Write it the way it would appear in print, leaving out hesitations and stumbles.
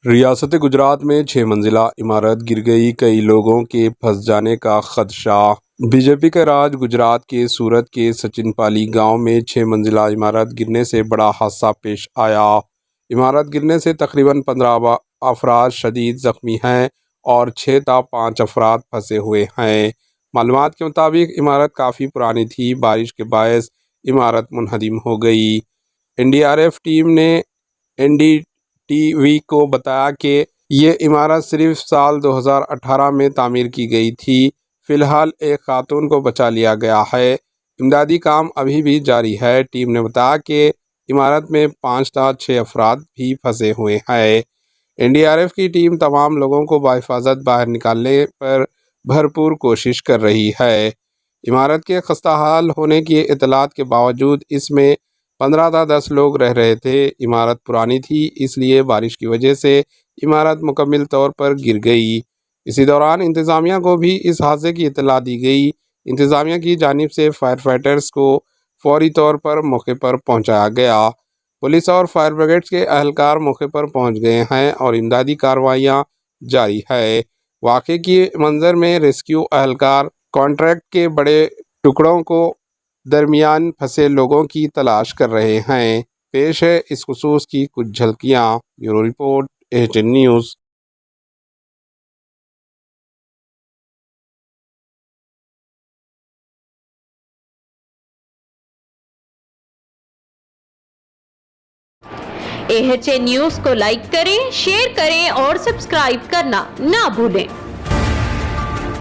ریاست گجرات میں 6 منزلہ عمارت گر گئی، کئی لوگوں کے پھنس جانے کا خدشہ۔ بی جے پی کا راج گجرات کے سورت کے سچن پالی گاؤں میں 6 منزلہ عمارت گرنے سے بڑا حادثہ پیش آیا۔ عمارت گرنے سے تقریباً 15 افراد شدید زخمی ہیں اور 6 تا 5 افراد پھنسے ہوئے ہیں۔ معلومات کے مطابق عمارت کافی پرانی تھی، بارش کے باعث عمارت منہدم ہو گئی۔ N D R F team نے این ڈی ٹی وی کو بتایا کہ یہ عمارت صرف سال 2018 میں تعمیر کی گئی تھی۔ فی الحال ایک خاتون کو بچا لیا گیا ہے۔ امدادی کام ابھی بھی جاری ہے۔ ٹیم نے بتایا کہ عمارت میں 5 تا 6 افراد بھی پھنسے ہوئے ہیں۔ این ڈی آر ایف کی ٹیم تمام لوگوں کو بحفاظت باہر نکالنے پر بھرپور کوشش کر رہی ہے۔ عمارت کے خستہ حال ہونے کی اطلاعات کے باوجود اس میں 15 تا 10 لوگ رہ رہے تھے۔ عمارت پرانی تھی، اس لیے بارش کی وجہ سے عمارت مکمل طور پر گر گئی۔ اسی دوران انتظامیہ کو بھی اس حادثے کی اطلاع دی گئی۔ انتظامیہ کی جانب سے فائر فائٹرز کو فوری طور پر موقع پر پہنچایا گیا۔ پولیس اور فائر بریگیڈ کے اہلکار موقع پر پہنچ گئے ہیں اور امدادی کارروائیاں جاری ہے۔ واقعے کی منظر میں ریسکیو اہلکار کنکریٹ کے بڑے ٹکڑوں کو درمیان پھنسے لوگوں کی تلاش کر رہے ہیں۔ پیش ہے اس خصوص کی کچھ جھلکیاں۔ Bureau report AGN news. AGN news کو لائک کریں، شیئر کریں اور سبسکرائب کرنا نہ بھولیں۔